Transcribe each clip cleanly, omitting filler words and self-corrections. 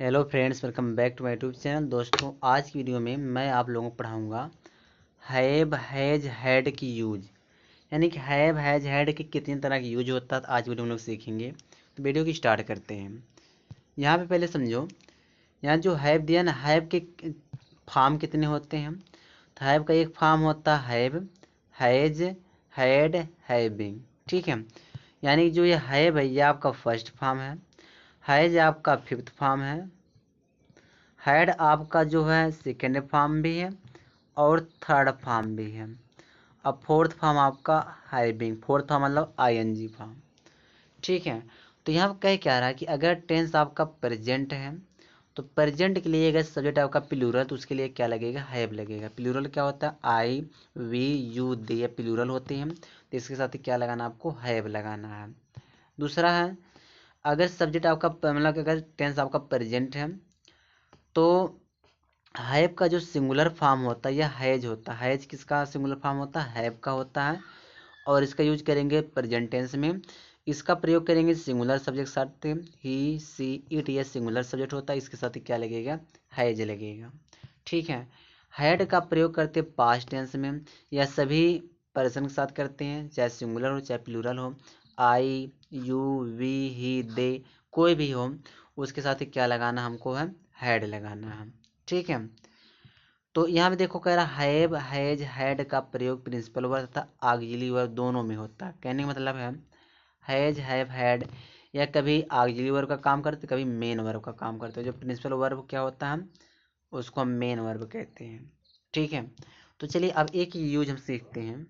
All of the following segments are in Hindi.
Hello friends, welcome back to my YouTube channel. दोस्तों, आज की वीडियो में मैं आप लोगों को पढ़ाऊंगा हैव हैज हैड की यूज, यानी कि हैव हैज हैड के कितने तरह की यूज होता है। तो आज वीडियो में लोग सीखेंगे। तो वीडियो की स्टार्ट करते हैं। यहाँ पे पहले समझो, यहाँ जो हैव दिया ना, हैव के फॉर्म कितने होते हैं। तो हैव का एक फॉर्म होता है हैव, हैज, हैड, हैविंग। ठीक है, यानी कि जो ये हैव है ये आपका फर्स्ट फॉर्म है, हैज आपका फिफ्थ फॉर्म है, हैड आपका जो है सेकेंड फॉर्म भी है और थर्ड फॉर्म भी है। अब फोर्थ फॉर्म आपका हैविंग, फोर्थ फॉर्म मतलब आईएनजी फॉर्म। ठीक है, तो यहाँ पर कह क्या रहा है कि अगर टेंस आपका प्रेजेंट है तो प्रेजेंट के लिए अगर सब्जेक्ट आपका प्लूरल तो उसके लिए क्या लगेगा, हैव लगेगा। प्लूरल क्या होता है, आई वी यू दे, ये प्लूरल होते हैं। तो इसके साथ ही क्या लगाना, आपको हैव लगाना है। दूसरा है, अगर सब्जेक्ट आपका मतलब अगर टेंस आपका प्रेजेंट है तो हैव का जो सिंगुलर फॉर्म होता है या हैज होता है। हैज किसका सिंगुलर फॉर्म होता है, हैव का होता है। और इसका यूज करेंगे प्रेजेंट टेंस में। इसका प्रयोग करेंगे सिंगुलर सब्जेक्ट साथ, ही सी इट, ये सिंगुलर सब्जेक्ट होता है। इसके साथ ही क्या लगेगा, हैज लगेगा। ठीक है, हैड का प्रयोग करते हैं पास्ट टेंस में या सभी पर्सन के साथ करते हैं, चाहे सिंगुलर हो चाहे प्लूरल हो। आई यू वी ही दे, कोई भी हो, उसके साथ ही क्या लगाना हमको है, हैड लगाना है। ठीक है, तो यहाँ पे देखो कह रहा हैव हैज हैड का प्रयोग प्रिंसिपल वर्ब तथा ऑक्सिलरी वर्ब दोनों में होता है। कहने का मतलब है हैज हैव हैड या कभी ऑक्सिलरी वर्ब का काम करते, कभी मेन वर्ब का काम करते हैं। जो प्रिंसिपल वर्ब क्या होता है उसको हम मेन वर्ब कहते हैं। ठीक है, तो चलिए अब एक यूज हम सीखते हैं।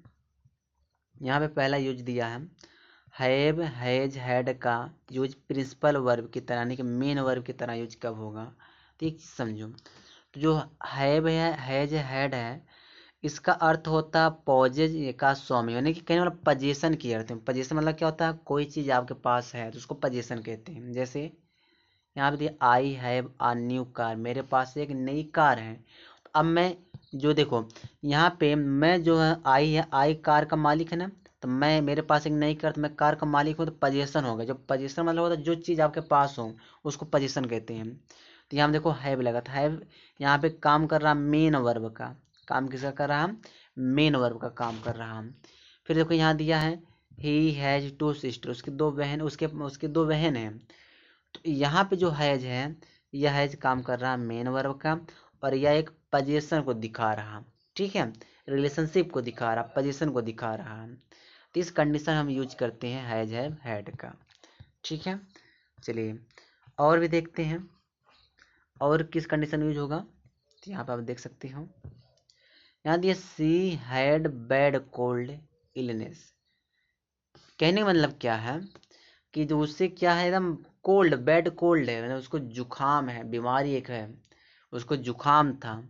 यहाँ पे पहला यूज दिया है हैव हैज हैड का यूज प्रिंसिपल वर्ब की तरह, यानी कि मेन वर्ब की तरह यूज कब होगा। तो एक चीज समझो, तो जो हैव है हैज हैड है, इसका अर्थ होता है पॉजेज का स्वामी, यानी कि कहने वाला पजेशन की अर्थ है। पजेशन मतलब क्या होता है, कोई चीज आपके पास है तो उसको पजेशन कहते हैं। जैसे यहाँ पे दिया I have a new car, मेरे पास एक नई कार है। तो अब मैं जो देखो यहाँ पे मैं जो है आई है, आई कार का मालिक है ना, तो मैं मेरे पास एक नई कार, तो मैं कार का मालिक हूँ तो पजेशन होगा। जो पजेशन मतलब होता है जो चीज़ आपके पास हो उसको पजेशन कहते हैं। तो यहाँ देखो हैव लगा था, हैव यहाँ पे काम कर रहा मेन वर्ब का, काम किसका कर रहा हम, मेन वर्ब का काम कर रहा हम। फिर देखो यहाँ दिया है ही हैज टू सिस्टर, उसकी दो बहन, उसके उसकी दो बहन हैं। तो यहाँ पे जो हैज है, यह हैज काम कर रहा है मेन वर्ब का, और यह एक पोजीशन को दिखा रहा। ठीक है, रिलेशनशिप को दिखा रहा, पोजीशन को दिखा रहा। तो इस कंडीशन हम यूज करते हैं हैज हैव हैड का। ठीक है, चलिए और भी देखते हैं और किस कंडीशन यूज होगा। तो यहाँ पे आप देख सकते हो, यहाँ दिया she had bad cold illness. कहने का मतलब क्या है कि जो उससे क्या है, एकदम कोल्ड, बैड कोल्ड है, मतलब उसको जुखाम है, बीमारी एक है, उसको जुखाम था।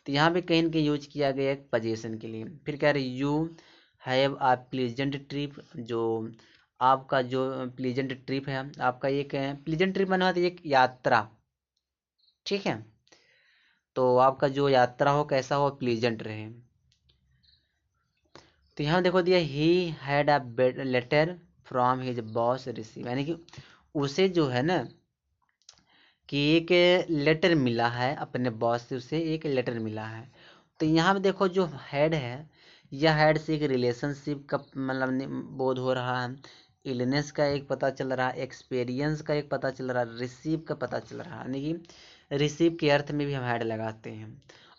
तो यहाँ पे कहीं ना कहीं यूज किया गया एक पोजीशन के लिए। फिर कह रहे you have a pleasant trip, जो आपका जो प्लीजेंट ट्रिप है आपका, एक प्लीजेंट ट्रिप बना एक यात्रा। ठीक है, तो आपका जो यात्रा हो कैसा हो, प्लीजेंट रहे। तो यहाँ देखो दिया he had a letter from his boss receive, यानी कि उसे जो है ना कि एक लेटर मिला है अपने बॉस से, उसे एक लेटर मिला है। तो यहाँ पे देखो जो हेड है, यह हेड से एक रिलेशनशिप का मतलब बोध हो रहा है। इलनेस का एक पता चल रहा है, एक्सपीरियंस का एक पता चल रहा है, रिसीव का पता चल रहा है। यानी कि रिसीव के अर्थ में भी हम हेड लगाते हैं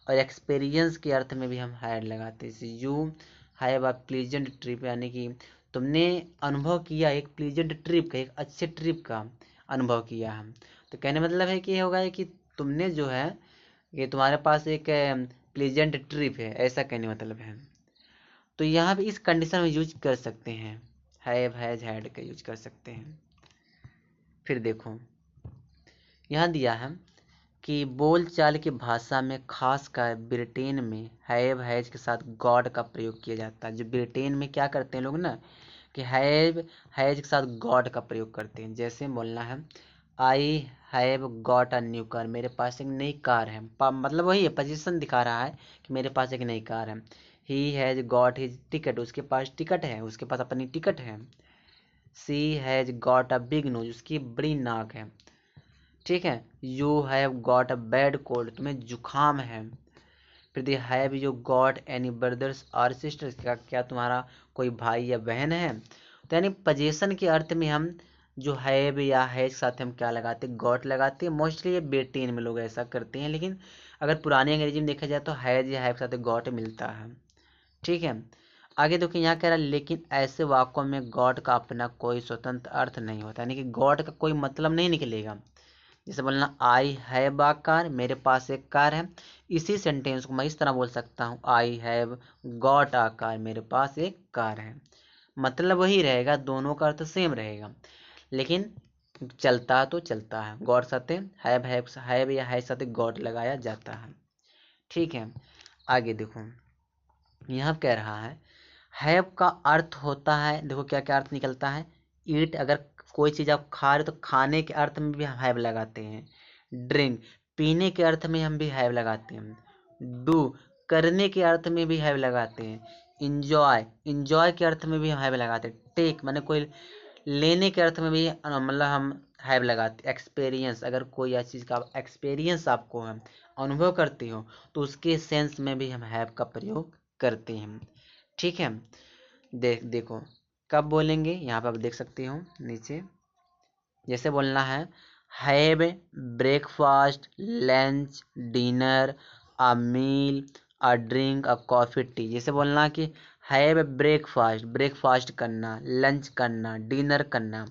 और एक्सपीरियंस के अर्थ में भी हम हेड लगाते हैं। जैसे you have a pleasant trip, यानी कि तुमने अनुभव किया एक प्लीजेंट ट्रिप का, एक अच्छे ट्रिप का अनुभव किया है। तो कहने मतलब है कि ये होगा कि तुमने जो है ये तुम्हारे पास एक प्लीजेंट ट्रिप है, ऐसा कहने मतलब है। तो यहाँ पे इस कंडीशन में यूज कर सकते हैं, हैव हैज हैड का यूज कर सकते हैं। फिर देखो यहाँ दिया है कि बोलचाल की भाषा में खासकर ब्रिटेन में हैव हैज के साथ गॉड का प्रयोग किया जाता है। जो ब्रिटेन में क्या करते हैं लोग ना कि हैव हैज के साथ गॉड का प्रयोग करते हैं। जैसे बोलना है I have got a new car, मेरे पास एक नई कार है। मतलब वही है, पोजीशन दिखा रहा है कि मेरे पास एक नई कार है। He has got his ticket, उसके पास टिकट है, उसके पास अपनी टिकट है। She has got a big nose, उसकी बड़ी नाक है। ठीक है। You have got a bad cold, तुम्हें जुकाम है। फिर दे have you got any brothers और सिस्टर्स, क्या तुम्हारा कोई भाई या बहन है। तो यानी पोजीशन के अर्थ में हम जो हैव या हैज के साथ हम क्या लगाते हैं, गॉट लगाते हैं। मोस्टली ये बेटेन में लोग ऐसा करते हैं, लेकिन अगर पुरानी अंग्रेजी में देखा जाए तो हैज या हैव के साथ गॉट मिलता है। ठीक है। आगे देखो यहाँ कह रहा है लेकिन ऐसे वाक्यों में गॉड का अपना कोई स्वतंत्र अर्थ नहीं होता, यानी कि गॉड का कोई मतलब नहीं निकलेगा। जैसे बोलना आई हैव अ कार, मेरे पास एक कार है। इसी सेंटेंस को मैं इस तरह बोल सकता हूँ, I have got a car, मेरे पास एक कार है। मतलब वही रहेगा, दोनों का अर्थ सेम रहेगा, लेकिन चलता तो चलता है। गॉड साथ हैव या है साथ गॉड लगाया जाता है। ठीक है। आगे देखो यहाँ कह रहा है हैव का अर्थ होता है, देखो क्या क्या अर्थ निकलता है। ईट, अगर कोई चीज़ आप खा रहे हो तो खाने के अर्थ में भी हम हैव लगाते हैं। ड्रिंक, पीने के अर्थ में हम भी हैव लगाते हैं। डू, करने के अर्थ में भी हैव लगाते हैं। इंजॉय, इंजॉय के अर्थ में भी हम हैव लगाते हैं। टेक माने कोई लेने के अर्थ में भी मतलब हम हैव लगाते। एक्सपीरियंस, अगर कोई ऐसी चीज़ का एक्सपीरियंस आपको है, अनुभव करते हो, तो उसके सेंस में भी हम हैव का प्रयोग करते हैं। ठीक है। देखो कब बोलेंगे, यहाँ पर आप देख सकते हो नीचे। जैसे बोलना है have breakfast, lunch, dinner, a meal, a drink, a coffee, tea. जैसे बोलना कि हैव ब्रेकफास्ट, ब्रेकफास्ट करना, लंच करना, डिनर करना,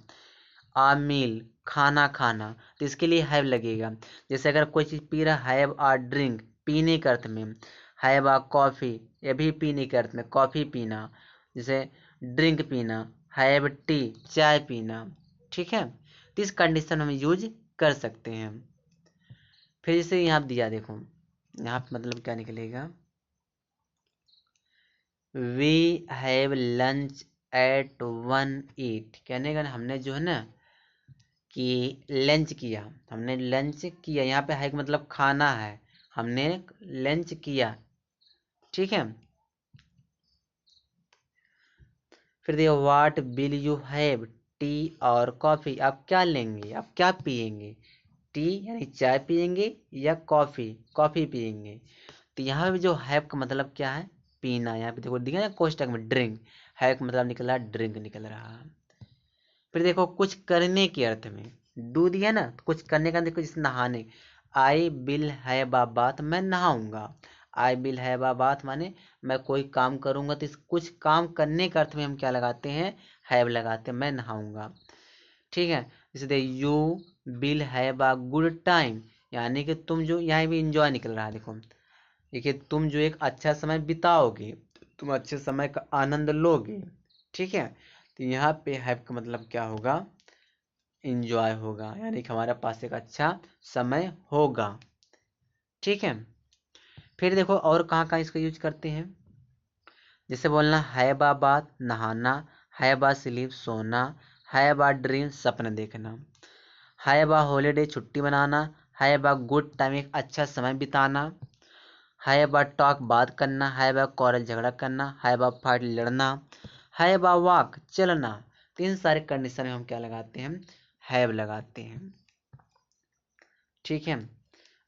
आ मील, खाना खाना, तो इसके लिए हैव लगेगा। जैसे अगर कोई चीज़ पी रहा, हैव आ ड्रिंक, पीने के अर्थ में। हैव आ कॉफ़ी, ये भी पीने के अर्थ में, कॉफ़ी पीना। जैसे ड्रिंक पीना, हैव टी, चाय पीना। ठीक है। तो इस कंडीशन में हम यूज कर सकते हैं। फिर जैसे यहाँ दिया देखो, यहाँ पे मतलब क्या निकलेगा, वी हैव लंच एट 1 कहने का हमने जो है ना कि लंच किया, हमने लंच किया। यहाँ पे है मतलब खाना है, हमने लंच किया। ठीक है। फिर देखो what will you have, T और कॉफ़ी, आप क्या लेंगे, आप क्या पियेंगे। टी यानी चाय पियेंगे या कॉफ़ी, कॉफ़ी पियेंगे। तो यहाँ पे जो हैव का मतलब क्या है, पीना। यहाँ पे देखो दिखा ना कोष्टक में ड्रिंक, हैव का मतलब निकला ड्रिंक निकल रहा है। फिर देखो कुछ करने के अर्थ में डू दिया ना, तो कुछ करने का देखो जैसे नहाने, I will have a bath, मैं नहाऊंगा। I will have a bath माने मैं कोई काम करूंगा, तो इस कुछ काम करने के अर्थ में हम क्या लगाते हैं, हैव लगाते हैं, मैं नहाऊंगा। ठीक है। जैसे दे you will have a good time, यानी कि तुम जो, यहाँ भी इंजॉय निकल रहा है। देखो देखिए तुम जो एक अच्छा समय बिताओगे, तुम अच्छे समय का आनंद लोगे। ठीक है। तो यहाँ पे हैव का मतलब क्या होगा, इंजॉय होगा, यानी कि हमारे पास एक अच्छा समय होगा। ठीक है। फिर देखो और कहाँ कहाँ इसका यूज करते हैं। जैसे बोलना है बात, नहाना, है बा स्लीप, सोना, है बा ड्रीम, सपने देखना, है बा हॉलीडे, छुट्टी मनाना, है बा गुड टाइम, एक अच्छा समय बिताना, है बा टॉक, बात करना, है बा कॉरल, झगड़ा करना, है बा फाइट, लड़ना, है बा वॉक, चलना। तीन सारे कंडीशन में हम क्या लगाते हैं, हैव लगाते हैं। ठीक है।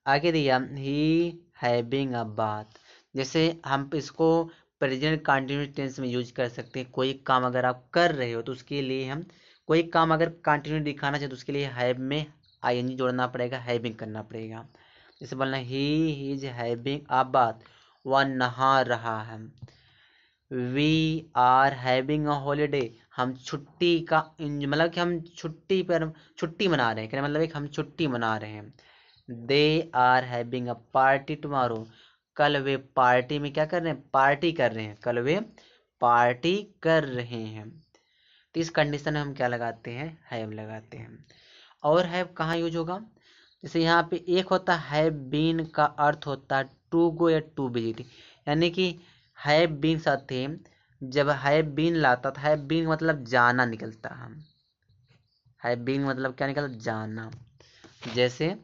आगे दिया ही हैविंग अ बात, जैसे हम इसको प्रेजेंट कंटिन्यूस टेंस में यूज कर सकते हैं। कोई काम अगर आप कर रहे हो तो उसके लिए हम, कोई काम अगर कंटिन्यू दिखाना चाहे तो उसके लिए हैव में आईएनजी जोड़ना पड़ेगा, हैविंग करना पड़ेगा। जैसे बोलना ही इज हैविंग अ बात, वह नहा रहा है। We are having a holiday, हम छुट्टी का मतलब कि हम छुट्टी पर छुट्टी मना रहे हैं, कहने मतलब एक हम छुट्टी मना रहे हैं। They are having a party tomorrow, कल वे पार्टी में क्या कर रहे हैं, पार्टी कर रहे हैं, कल वे पार्टी कर रहे हैं। तो इस कंडीशन में हम क्या लगाते हैं, हैव लगाते हैं। और हैव कहाँ यूज होगा, जैसे यहाँ पे एक होता है बीन का अर्थ होता है टू गो या टू विजिट, यानी कि हैव बीन साथ थे, जब हैव बीन लाता था, हैव बीन मतलब जाना निकलता है, हैव बीन मतलब क्या निकलता, जाना। जैसे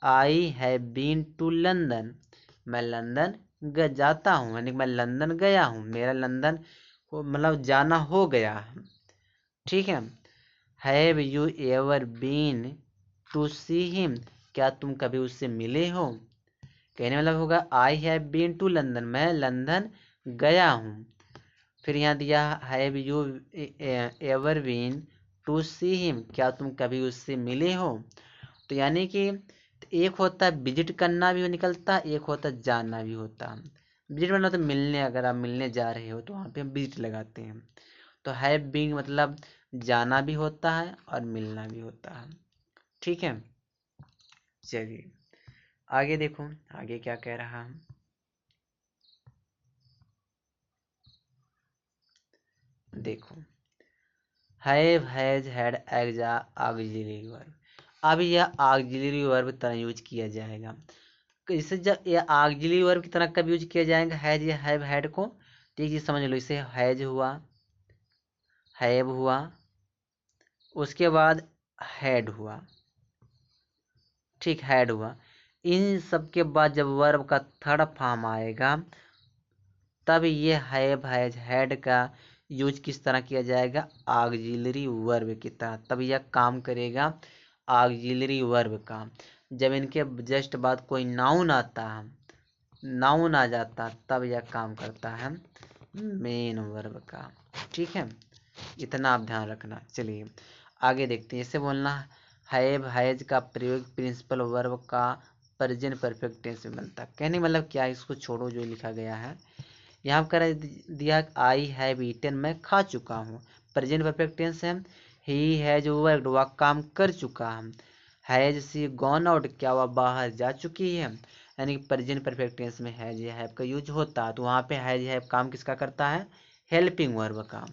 I have been to London, मैं लंदन जाता हूँ, यानी कि मैं लंदन गया हूँ, मेरा लंदन मतलब जाना हो गया है। ठीक है। Have you ever been to see him, क्या तुम कभी उससे मिले हो। कहने मतलब होगा I have been to London, मैं लंदन गया हूँ। फिर यहाँ दिया have you ever been to see him, क्या तुम कभी उससे मिले हो। तो यानी कि एक होता है विजिट करना भी निकलता है, एक होता है जानना भी होता है। विजिट मतलब तो मिलने, अगर आप मिलने जा रहे हो तो वहाँ पे हम विजिट लगाते हैं। तो हैव बीन मतलब जाना भी होता है और मिलना भी होता है। ठीक है, चलिए आगे देखो आगे क्या कह रहा है। देखो have has had एग्जा auxiliary verb. अब यह ऑक्सिलरी वर्ब तरह यूज किया जाएगा। इसे जब ये ऑक्सिलरी वर्ब की तरह कब यूज किया जाएगा हैज या हैव हैड को, ठीक है समझ लो। इसे हैज हुआ, हैव हुआ, उसके बाद हैड हुआ, ठीक हैड हुआ। इन सब के बाद जब वर्ब का थर्ड फॉर्म आएगा तब ये हैव हैज हैड का यूज किस तरह किया जाएगा, ऑक्सिलरी वर्ब की तरह। तब यह काम करेगा ऑक्सिलरी वर्ब का। जब इनके जस्ट बाद कोई नाउन आता है, नाउन आ जाता तब यह काम करता है मेन वर्ब का। ठीक है, इतना आप ध्यान रखना। चलिए आगे देखते हैं। इससे बोलना हैव हैज का प्रयोग प्रिंसिपल वर्ब का प्रेजेंट परफेक्ट टेंस में बनता है। कहने मतलब क्या है, इसको छोड़ो जो लिखा गया है। यहाँ कर दिया आई हैव ईटन, मैं खा चुका हूँ। प्रेजेंट परफेक्ट टेंस है। ही हैज वर्कड, वह काम कर चुका है। हैज सी गॉन आउट, क्या वह बाहर जा चुकी है। यानी कि प्रेजेंट परफेक्ट टेंस में हैज या हैव का यूज होता है। तो वहाँ पे हैज हैव काम किसका करता है, हेल्पिंग वर्ब का।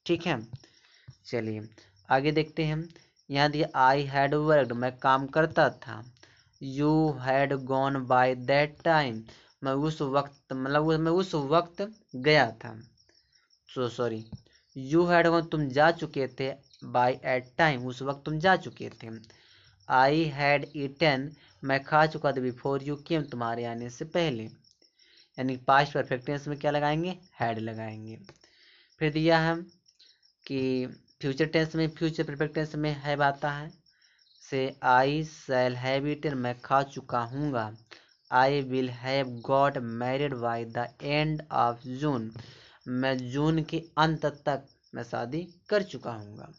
ठीक है, चलिए आगे देखते हैं। यहाँ दिया आई हैड वर्कड, मैं काम करता था। You had gone by that time, मैं उस वक्त मतलब मैं उस वक्त गया था। सॉरी, यू हैड गॉन तुम जा चुके थे, बाय एट टाइम उस वक्त तुम जा चुके थे। आई हैड ईटन, मैं खा चुका था, बिफोर यू केम तुम्हारे आने से पहले। यानी पास्ट परफेक्ट टेंस में क्या लगाएंगे, हैड लगाएंगे। फिर दिया है कि फ्यूचर टेंस में, फ्यूचर परफेक्ट टेंस में हैव आता है। से आई शैल हैव ईटन, मैं खा चुका हूँगा। I will have got married by the end of June, मैं जून के अंत तक मैं शादी कर चुका हूँगा।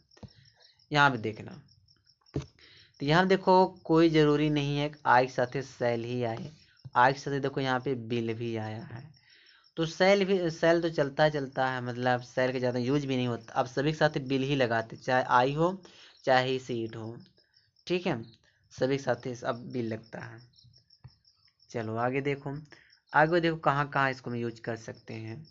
यहाँ पे देखना, तो यहाँ देखो कोई ज़रूरी नहीं है आई के साथ शैल ही आए। आई के साथ देखो यहाँ पे विल भी आया है। तो सेल भी, सेल तो चलता है, मतलब सेल के ज़्यादा यूज भी नहीं होता। अब सभी के साथ बिल ही लगाते, चाहे आई हो चाहे सीट हो। ठीक है, सभी के साथ अब बिल लगता है। चलो आगे देखो, आगे देखो कहाँ कहाँ इसको हम यूज कर सकते हैं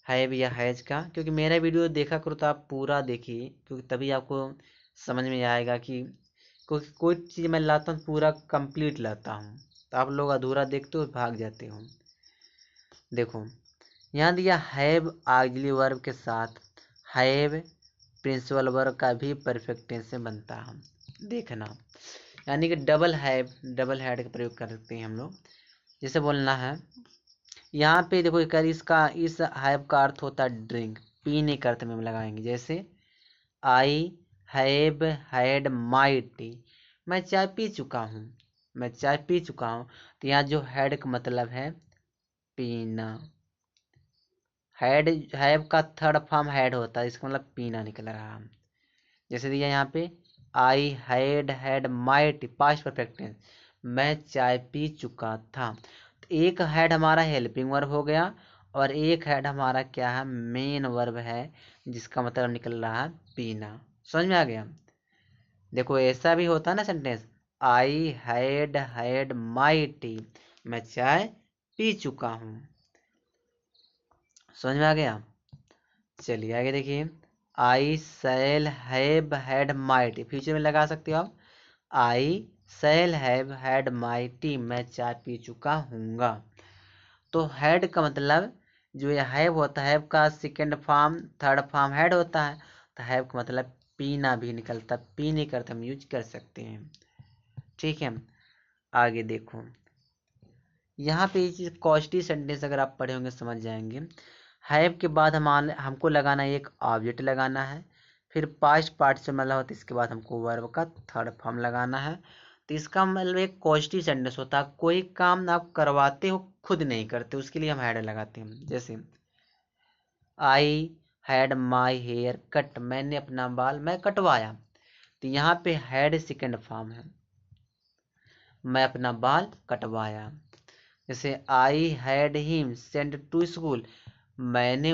हैव या हैज का। क्योंकि मेरा वीडियो देखा करो तो आप पूरा देखिए, क्योंकि तभी आपको समझ में आएगा कि कोई चीज़ मैं लाता हूँ पूरा कंप्लीट लाता हूँ, तो आप लोग अधूरा देखते हो भाग जाते हो। देखो यहाँ दिया हैव ऑक्सिलरी वर्ब के साथ हैव प्रिंसिपल वर्ब का भी परफेक्ट टेंस से बनता है। देखना, यानी कि डबल हैव डबल हैड का प्रयोग करते हैं हम लोग। जैसे बोलना है यहाँ पे देखो एक इसका, इस हैव का अर्थ होता है ड्रिंक, पीने के अर्थ में हम लगाएंगे। जैसे I have had my tea, मैं चाय पी चुका हूँ, मैं चाय पी चुका हूँ। तो यहाँ जो हैड का मतलब है पीना। हैड हैव का थर्ड फॉर्म हैड होता है, इसका मतलब पीना निकल रहा है। जैसे दिया यहाँ पे I had my tea, past perfect tense, मैं चाय पी चुका था। तो एक हैड हमारा हेल्पिंग वर्ब हो गया और एक हैड हमारा क्या है, मेन वर्ब है, जिसका मतलब निकल रहा है पीना। समझ में आ गया। देखो ऐसा भी होता है ना sentence, I had my tea, मैं चाय पी चुका हूँ। समझ में आ गया। चलिए आगे देखिए, I shall have had my tea, future में लगा सकते हो आप। I shall have had my tea, मैं चाय पी चुका हूँगा। तो हैड का मतलब जो ये हैव होता है, हैव का second form third form had होता है। तो हैव का मतलब पीना भी निकलता, पीने का अर्थ हम यूज कर सकते हैं। ठीक है, आगे देखो यहाँ पे ये चीज़ कॉस्टली सेंटेंस अगर आप पढ़े होंगे समझ जाएंगे। हैव के बाद हमको लगाना है एक ऑब्जेक्ट लगाना है, फिर पास्ट पार्ट से मतलब होता है, इसके बाद हमको वर्ब का थर्ड फॉर्म लगाना है। तो तो इसका मतलब एक पॉजिटिव सेंटेंस होता है, कोई काम आप करवाते हो खुद नहीं करते, उसके लिए हम हैड लगाते हैं। जैसे I had my hair cut, मैंने अपना बाल मैं कटवाया, तो यहाँ पे हैड सेकेंड फॉर्म है, मैं अपना बाल कटवाया। जैसे I had him send to school, मैंने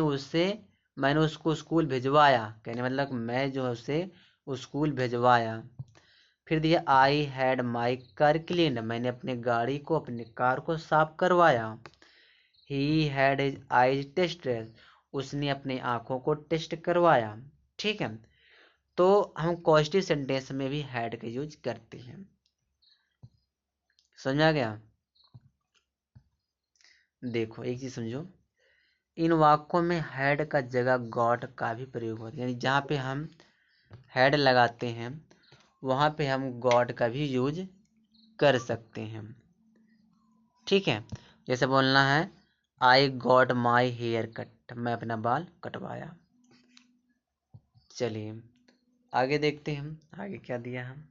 उसको स्कूल भिजवाया, कहने मतलब मैं जो है उसे स्कूल भिजवाया। फिर दिया आई हैड माई कार क्लीन, मैंने अपनी कार को साफ करवाया। He had his eyes tested, उसने अपनी आंखों को टेस्ट करवाया। ठीक है, तो हम पॉजिटिव सेंटेंस में भी हैड का यूज करते हैं। समझ आ गया? देखो एक चीज समझो, इन वाक्यों में हैड का जगह गॉट का भी प्रयोग होता है, यानी जहाँ पे हम हैड लगाते हैं वहाँ पे हम गॉट का भी यूज कर सकते हैं। ठीक है, जैसे बोलना है I got my hair cut, मैं अपना बाल कटवाया। चलिए आगे देखते हैं हम आगे क्या दिया हम।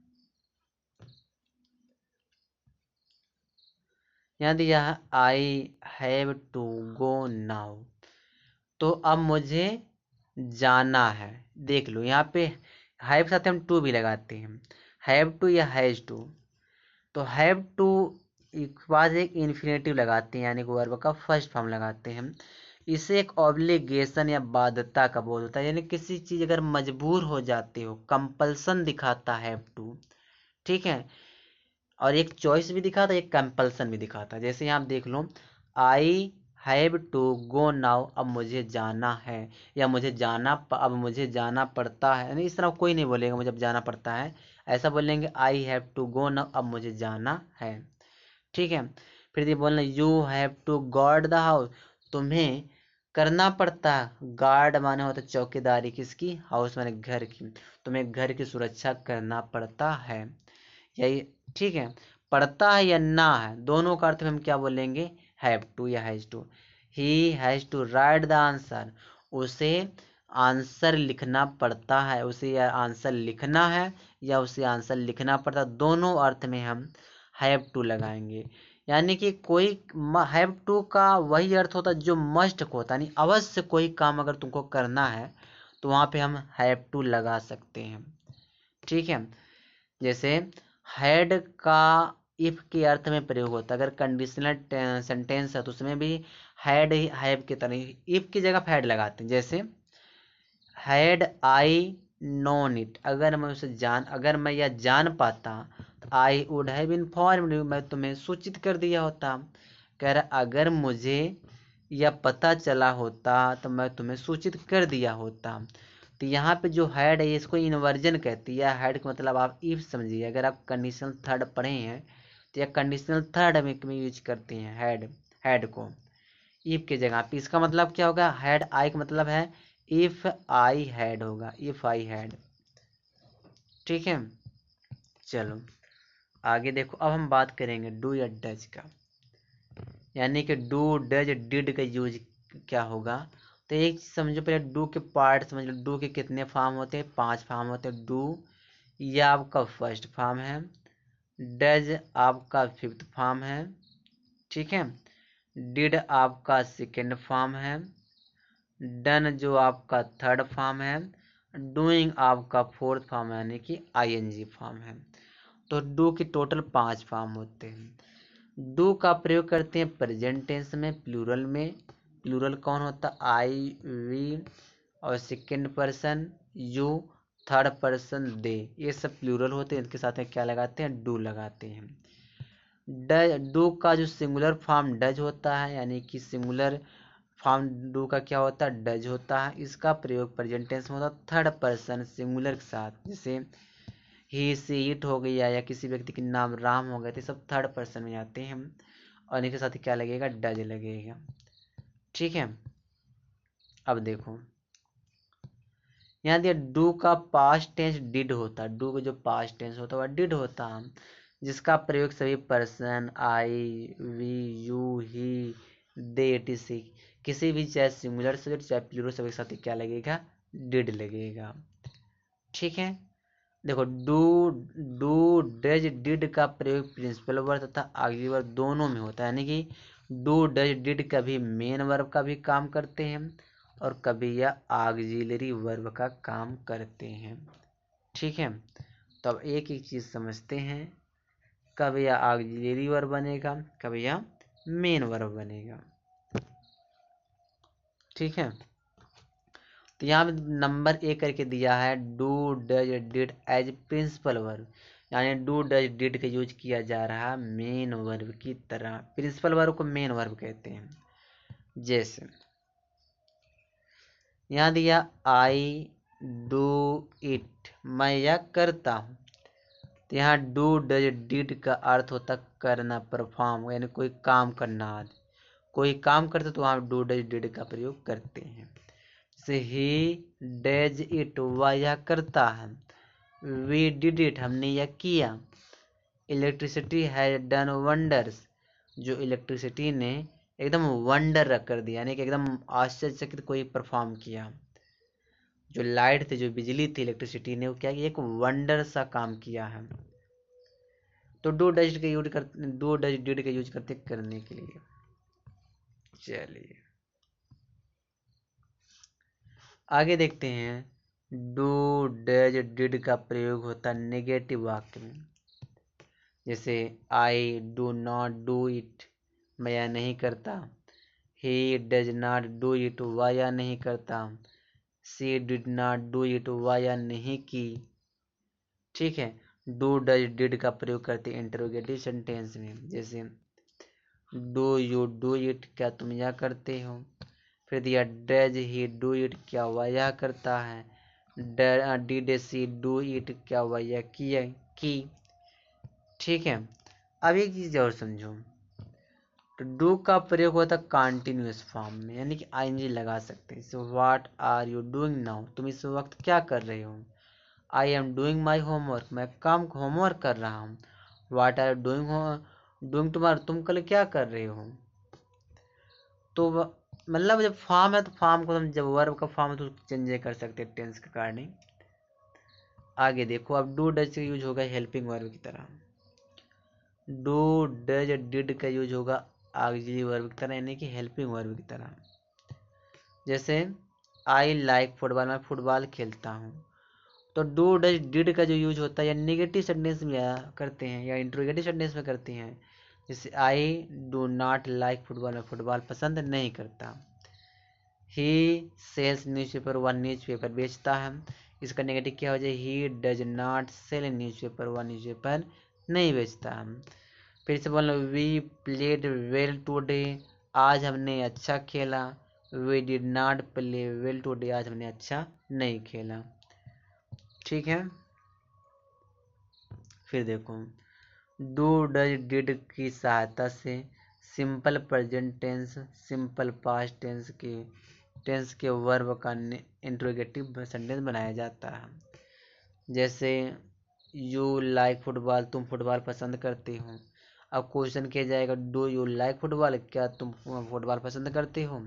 यहाँ दिया है I have to go now, तो अब मुझे जाना है। देख लो यहाँ पे हैव के साथ हम टू भी लगाते हैं, हैव टू या हैज टू। तो हैव टू एक बाद एक इन्फिनेटिव लगाते हैं, यानी कि वर्ब का फर्स्ट फॉर्म लगाते हैं। इसे एक ऑब्लिगेशन या बाध्यता का बोध होता है, यानी किसी चीज अगर मजबूर हो जाते हो, कंपल्सन दिखाता है हैव टू। ठीक है, और एक चॉइस भी दिखाता है, एक कंपल्सन भी दिखाता है। जैसे यहाँ आप देख लो I have to go now, अब मुझे जाना है, या अब मुझे जाना पड़ता है, यानी इस तरह कोई नहीं बोलेगा मुझे अब जाना पड़ता है, ऐसा बोलेंगे I have to go now, अब मुझे जाना है। ठीक है, फिर ये बोलना you have to guard the house, तुम्हें करना पड़ता है, गार्ड माने होता है चौकीदारी, किसकी, हाउस माने घर की, तुम्हें घर की सुरक्षा करना पड़ता है। यही ठीक है, पढ़ता है या ना है, दोनों का अर्थ में हम क्या बोलेंगे, हैव टू या has to. He has to write the answer, उसे आंसर लिखना पड़ता है, उसे या आंसर लिखना है या उसे आंसर लिखना पड़ता है, दोनों अर्थ में हम हैव टू लगाएंगे। यानी कि कोई हैव टू का वही अर्थ होता है जो मस्ट को होता है, यानी अवश्य कोई काम अगर तुमको करना है तो वहाँ पे हम हैव टू लगा सकते हैं। ठीक है, जैसे हैड का इफ के अर्थ में प्रयोग होता है, अगर कंडीशनल सेंटेंस है तो उसमें भी हैड ही हैव की तरह इफ की जगह हैड लगाते हैं। जैसे हैड आई नोन इट, अगर मैं यह जान पाता तो I would have informed you, मैं तुम्हें सूचित कर दिया होता। कह रहा अगर मुझे यह पता चला होता तो मैं तुम्हें सूचित कर दिया होता। तो यहाँ पे जो हैड है इसको इन्वर्जन कहती है। हैड का मतलब आप इफ समझिए, अगर आप कंडीशनल थर्ड पढ़े हैं तो यह कंडीशनल थर्ड में यूज करते हैं हैड को इफ के जगह पे। इसका मतलब क्या होगा, हैड आई का मतलब है इफ आई हैड होगा, इफ आई हैड। ठीक है, चलो आगे देखो, अब हम बात करेंगे डू या डज का, यानी कि डू डज डिड का यूज क्या होगा। तो एक चीज समझो, पहले डू के पार्ट समझ लो, डू के कितने फॉर्म होते हैं, 5 फॉर्म होते हैं। डू ये आपका फर्स्ट फॉर्म है, डज आपका फिफ्थ फॉर्म है, ठीक है, डिड आपका सेकेंड फॉर्म है, डन जो आपका थर्ड फॉर्म है, डूइंग आपका फोर्थ फॉर्म है, यानी कि आईएनजी फॉर्म है। तो डू की टोटल 5 फॉर्म होते हैं। डू का प्रयोग करते हैं प्रेजेंट टेंस में, प्लूरल में। प्लूरल कौन होता है, आई वी, और second person you, third person दे, ये सब प्लूरल होते हैं। इनके साथ में क्या लगाते हैं, डू लगाते हैं। डू का जो सिंगुलर फॉर्म डज होता है, यानी कि सिंगुलर फॉर्म डू का क्या होता है, डज होता है। इसका प्रयोग प्रेजेंट टेंस में होता है थर्ड पर्सन सिंगुलर के साथ, जैसे ही सी इट हो गया या किसी व्यक्ति के नाम राम हो गए, तो सब थर्ड पर्सन में आते हैं। और इनके साथ क्या लगेगा, डज लगेगा। ठीक है, अब देखो यहाँ दिया डू का पास्ट टेंस डिड होता है, डू का जो पास्ट टेंस होता है वह डिड होता है, जिसका प्रयोग सभी person I we you he they टीसी किसी भी चाहे सिंगुलर सब्जेक्ट चाहे प्लूरल सब्जेक्ट के साथ क्या लगेगा, डिड लगेगा। ठीक है, देखो डू डज डिड का प्रयोग प्रिंसिपल वर्ब तथा ऑक्सिलरी वर्ब दोनों में होता है, यानी कि डू डज डिड कभी मेन वर्ब का भी काम करते हैं और कभी यह ऑक्सिलरी वर्ब का काम करते हैं। ठीक है, तो अब एक एक चीज समझते हैं, कब यह ऑक्सिलरी वर्ब बनेगा, कब यह मेन वर्ब बनेगा। ठीक है, तो यहाँ पे नंबर एक करके दिया है do does did as principal verb, यानी डू डज डिड का यूज किया जा रहा है मेन वर्ब की तरह। प्रिंसिपल वर्ब को मेन वर्ब कहते हैं। जैसे यहाँ दिया आई डू इट, मैं यह करता हूँ, तो यहाँ डू डज डिड का अर्थ होता करना, परफॉर्म, यानी कोई काम करना आदि। कोई काम करते तो वहाँ डू डज डिड का प्रयोग करते हैं। जैसे ही डज इट, वह यह करता है। वी डिड इट, हमने यह किया। इलेक्ट्रिसिटी हैज डन वंडर्स, जो इलेक्ट्रिसिटी ने एकदम वंडर कर दिया, यानी कि एकदम आश्चर्यचकित कोई परफॉर्म किया। जो लाइट थी, जो बिजली थी, इलेक्ट्रिसिटी ने वो क्या किया, एक वंडर सा काम किया है। तो डू डज का यूज कर, डू डज डिड का यूज करते करने के लिए। चलिए आगे देखते हैं। डू डज डिड का प्रयोग होता है नेगेटिव वाक्य में। जैसे I do not do it, मैं यह नहीं करता। ही डज नॉट डू इट, वह यह नहीं करता। सी डिड नॉट डू इट, वह यह नहीं की। ठीक है, डू डज डिड का प्रयोग करते इंटरोगेटिव सेंटेंस में। जैसे डू यू डू इट, क्या तुम यह करते हो। फिर दिया डज ही डू इट, क्या वह यह करता है। डिड सी डू इट, क्या वह यह किया की। ठीक है, अब एक चीज और समझो। तो डू का प्रयोग होता है कॉन्टिन्यूस फॉर्म में, यानी कि आईएनजी लगा सकते हैं। So what are you doing now, तुम इस वक्त क्या कर रहे हो। I am doing my homework, मैं काम होमवर्क कर रहा हूँ। What are you doing tomorrow, तुम कल क्या कर रहे हो। तो मतलब जब फॉर्म है तो फॉर्म को हम, जब वर्ब का फॉर्म है तो चेंज कर सकते हैं टेंस के अकॉर्डिंग। आगे देखो, अब डू डज का यूज होगा हेल्पिंग वर्ब की तरह। डू डज डिड का यूज होगा ऑक्सिलरी वर्ब की तरह, यानी कि हेल्पिंग वर्ब की तरह। जैसे आई लाइक फुटबॉल, मैं फुटबॉल खेलता हूँ। तो डू डज डिड का जो यूज होता है या नेगेटिव सेंटेंस में या करते हैं या इंट्रोगेटिव सेंटेंस में करते हैं। जैसे I do not like football, मैं फुटबॉल पसंद नहीं करता। ही सेल्स न्यूज़पेपर, वह न्यूज़पेपर बेचता है। इसका नेगेटिव क्या हो जाए, he does not sell newspaper, वह न्यूज़पेपर नहीं बेचता है। फिर से बोलो, वी प्लेड वेल टुडे, आज हमने अच्छा खेला। We did not play well today, आज हमने अच्छा नहीं खेला। ठीक है, फिर देखो डू डज डिड की सहायता से simple present tense, simple past tense के वर्ब का इंट्रोगेटिव सेंटेंस बनाया जाता है। जैसे यू लाइक फुटबॉल, तुम फुटबॉल पसंद करते हो। अब क्वेश्चन किया जाएगा, डू यू लाइक फुटबॉल, क्या तुम फुटबॉल पसंद करते हो।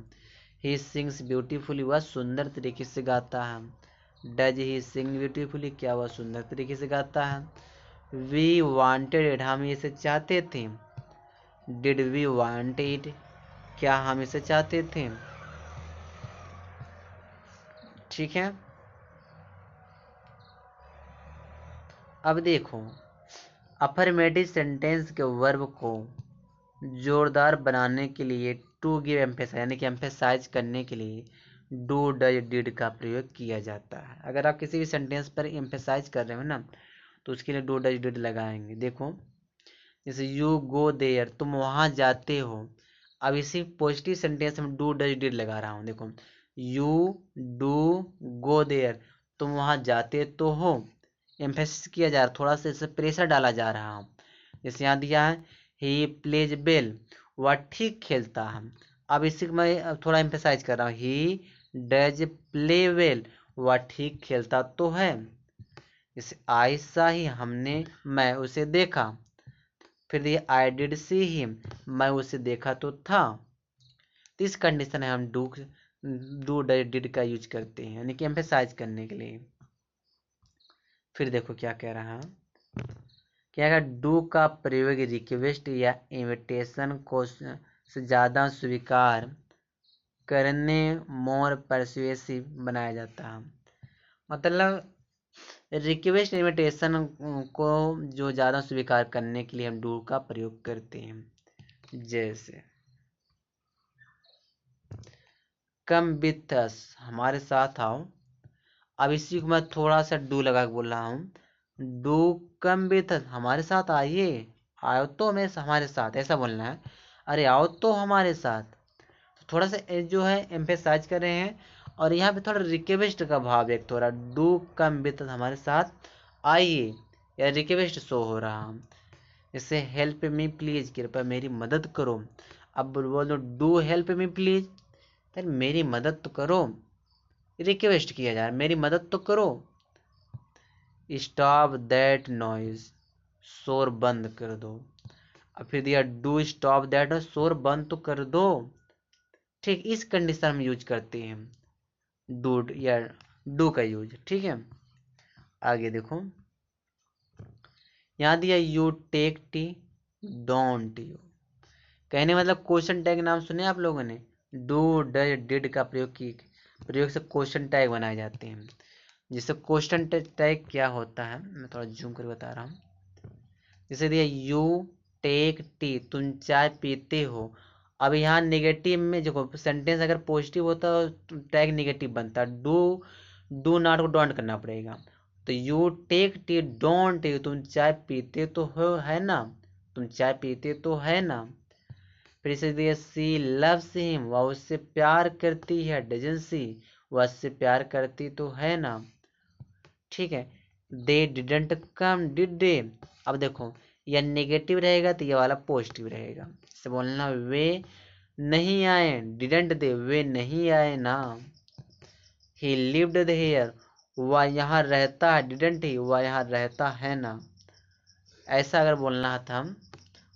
ही सिंग्स ब्यूटीफुली, वह सुंदर तरीके से गाता है। डज ही सिंग ब्यूटीफुली, क्या वह सुंदर तरीके से गाता है। वी वांटेड इट, हम इसे चाहते थे। डिड वी वांट इट, क्या हम इसे चाहते थे। ठीक है, अब देखो अफर्मेटिव सेंटेंस के वर्ब को जोरदार बनाने के लिए टू गिव एम्फेसाइज, यानी कि एम्फेसाइज करने के लिए डू डज डिड का प्रयोग किया जाता है। अगर आप किसी भी सेंटेंस पर एम्फेसाइज कर रहे हो ना, तो उसके लिए डू डज डिड लगाएंगे। देखो जैसे यू गो देयर, तुम वहां जाते हो। अब इसी पॉजिटिव सेंटेंस में डू डज डिड लगा रहा हूँ। देखो यू डू गो देयर, तुम वहां जाते तो हो। एम्फेसिस किया जा रहा, थोड़ा सा इसे प्रेशर डाला जा रहा है। जैसे यहाँ दिया है ही प्लेज बेल, वह ठीक खेलता है। अब इसी को मैं थोड़ा एम्फेसाइज कर रहा हूँ, ही डज प्ले वेल, वह ठीक खेलता तो है। जैसे ऐसा ही हमने, मैं उसे देखा। फिर ये आई डिड सी हिम, मैं उसे देखा तो था। तो इस कंडीशन है हम डू डिड का यूज करते हैं, यानी कि एम्फेसाइज करने के लिए। फिर देखो क्या कह रहा है, क्या है, डू का प्रयोग रिक्वेस्ट या इनविटेशन को से ज़्यादा स्वीकार करने मोर परसुएसिव बनाया जाता है। मतलब रिक्वेस्ट इनविटेशन को जो ज़्यादा स्वीकार करने के लिए हम डू का प्रयोग करते हैं। जैसे कम विथ अस, हमारे साथ आओ। अब इसी को मैं थोड़ा सा डू लगा के बोल रहा हूँ। डू कम विथ अस, हमारे साथ आइए, आओ तो हमें हमारे साथ, ऐसा बोलना है। अरे आओ तो हमारे साथ, तो थोड़ा सा जो है एम्फेसाइज कर रहे हैं। और यहाँ पे थोड़ा रिक्वेस्ट का भाव एक थोड़ा, डू कम विथ अस, हमारे साथ आइए, या रिक्वेस्ट शो हो रहा। जैसे हेल्प मी प्लीज, कृपया मेरी मदद करो। अब बोल दो डू हेल्प मी प्लीज, यार मेरी मदद तो करो, रिक्वेस्ट किया जा रहा है, मेरी मदद तो करो। स्टॉप दैट नॉइज, शोर बंद कर दो। अब फिर दिया डू स्टॉप दैट, शोर बंद तो कर दो। ठीक, इस कंडीशन में यूज करते हैं डू या डू का यूज। ठीक है, आगे देखो, यहाँ दिया you take tea, don't you. कहने मतलब क्वेश्चन टैग नाम सुने आप लोगों ने, डू डज डिड का प्रयोग से क्वेश्चन टैग बनाए जाते हैं। जिससे क्वेश्चन टैग क्या होता है, मैं थोड़ा जूम कर बता रहा हूँ। जैसे दिया यू टेक टी, तुम चाय पीते हो। अब यहाँ नेगेटिव में देखो, सेंटेंस अगर पॉजिटिव होता तो टैग नेगेटिव बनता, डू नॉट को डोंट करना पड़ेगा। तो you take tea don't you, तुम चाय पीते तो हो, है ना, तुम चाय पीते तो है ना। फिर इसे दिया सी लव्स हिम, वह उससे प्यार करती है, डजन सी, वह उससे प्यार करती तो है ना। ठीक है, they didn't come, did they. अब देखो यह नेगेटिव रहेगा तो यह वाला पॉजिटिव रहेगा। इसे बोलना वे नहीं आए, डिडंट दे, वे नहीं आए ना। ही लिव्ड हियर, वह यहाँ रहता है, डिडंट ही, वह यहाँ रहता है ना। ऐसा अगर बोलना था हम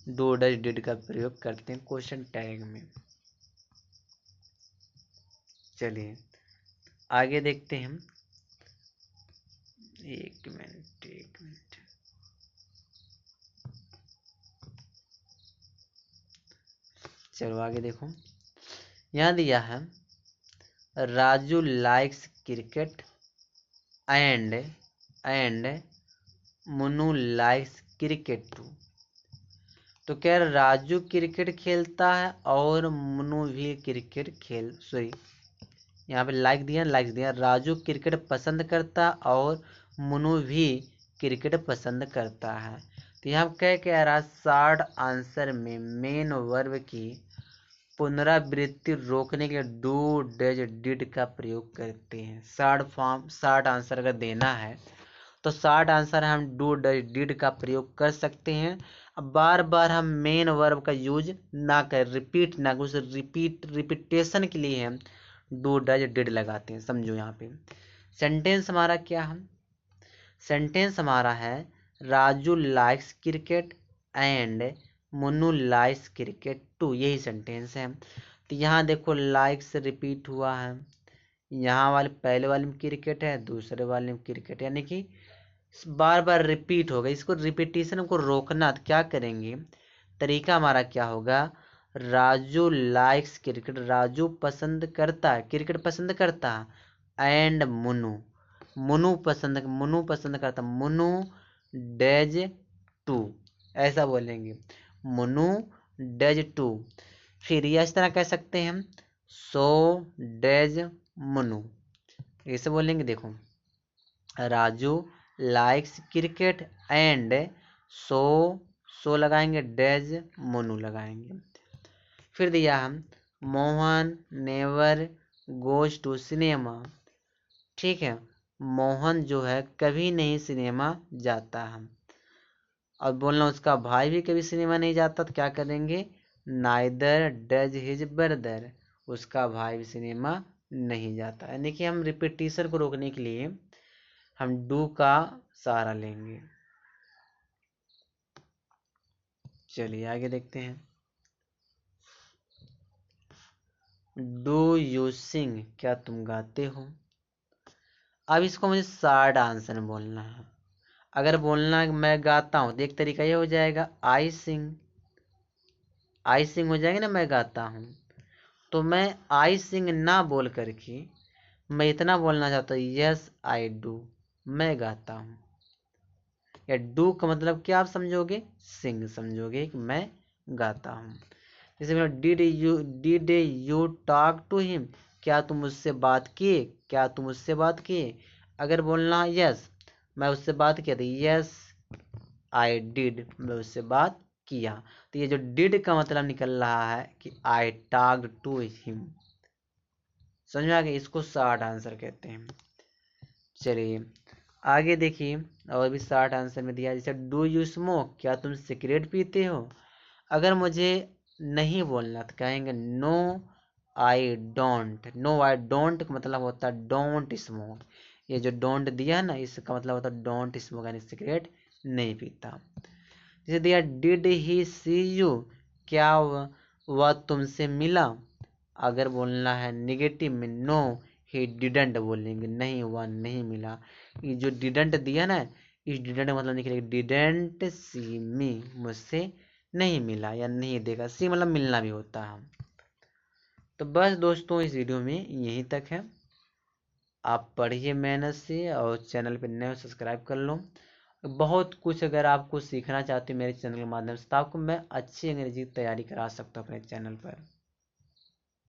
डू डज डिड का प्रयोग करते हैं क्वेश्चन टैग में। चलिए आगे देखते हैं हम। एक मिनट, चलो आगे देखो, यहाँ दिया है Raju likes cricket and Munnu likes cricket too. तो क्या राजू क्रिकेट खेलता है और मुन्नू भी क्रिकेट सॉरी, यहाँ पे लाइक्स दिया, राजू क्रिकेट पसंद करता और मुन्नू भी क्रिकेट पसंद करता है। तो यहाँ क्या रहा, शॉर्ट आंसर में मेन वर्ब की पुनरावृत्ति रोकने के लिए डू डज डिड का प्रयोग करते हैं। शॉर्ट आंसर अगर देना है तो शॉर्ट आंसर हम डू डज डिड का प्रयोग कर सकते हैं। अब बार बार हम मेन वर्ब का यूज ना कर, रिपीट ना कर, रिपीटेशन के लिए हम डू डज डिड लगाते हैं। समझो यहाँ पे सेंटेंस हमारा क्या है, सेंटेंस हमारा है Raju likes cricket and Munnu likes cricket too, यही सेंटेंस है। तो यहाँ देखो लाइक्स रिपीट हुआ है, यहाँ वाले पहले वाले में क्रिकेट है, दूसरे वाले में क्रिकेट, यानी कि बार बार रिपीट होगा। इसको रिपीटेशन को रोकना तो क्या करेंगे, तरीका हमारा क्या होगा, राजू लाइक्स क्रिकेट, राजू पसंद करता है, क्रिकेट पसंद करता है, एंड मुन्नू पसंद करता, मुन्नू डज टू, ऐसा बोलेंगे, मुन्नू डज टू। फिर यह इस तरह कह सकते हैं हम, सो डज मुन्नू, ऐसे बोलेंगे। देखो Raju likes cricket and so, लगाएंगे, डज मोनू लगाएंगे। फिर दिया हम Mohan never goes to cinema. ठीक है, मोहन जो है कभी नहीं सिनेमा जाता है। और बोलना उसका भाई भी कभी सिनेमा नहीं जाता, तो क्या करेंगे, नाइदर डज हिज ब्रदर, उसका भाई भी सिनेमा नहीं जाता। यानी कि हम रिपीटिशन को रोकने के लिए हम डू का सहारा लेंगे। चलिए आगे देखते हैं, डू यू सिंग, क्या तुम गाते हो। अब इसको मुझे शॉर्ट आंसर में बोलना है, अगर बोलना है मैं गाता हूँ तो एक तरीका ये हो जाएगा आई सिंग, आई सिंग हो जाएगा ना, मैं गाता हूँ। तो मैं आई सिंग ना बोल करके मैं इतना बोलना चाहता हूँ यस आई डू, मैं गाता हूँ। या डू का मतलब क्या आप समझोगे, सिंग समझोगे कि मैं गाता हूँ। जैसे did you talk to him, क्या तुम उससे बात किए, क्या तुम उससे बात किए। अगर बोलना है यस, मैं उससे बात किया तो यस आई डिड, मैं उससे बात किया। तो ये जो डिड का मतलब निकल रहा है कि आई टॉक्ड टू हिम। समझ में आ गया, इसको शॉर्ट आंसर कहते हैं। चलिए आगे देखिए, और भी शॉर्ट आंसर में दिया जैसे डू यू स्मोक, क्या तुम सिगरेट पीते हो। अगर मुझे नहीं बोलना तो कहेंगे no I don't. No I don't का मतलब होता है डोंट स्मोक। ये जो डोंट दिया है ना, इसका मतलब होता है डोंट स्मोक, यानी सिगरेट नहीं पीता। जैसे दिया डिड ही सी यू, क्या वह तुमसे मिला। अगर बोलना है निगेटिव में नो ही डिडंट बोलेंगे, नहीं वह नहीं मिला। ये जो डिडंट दिया ना, इस डिडंट का मतलब निकलेगा डिडंट सी मी, मुझसे नहीं मिला या नहीं देखा। सी मतलब मिलना भी होता है। तो बस दोस्तों इस वीडियो में यहीं तक है। आप पढ़िए मेहनत से और चैनल पर नए सब्सक्राइब कर लो। बहुत कुछ अगर आपको सीखना चाहते हो मेरे चैनल के माध्यम से तो आपको मैं अच्छी अंग्रेजी की तैयारी करा सकता हूँ अपने चैनल पर।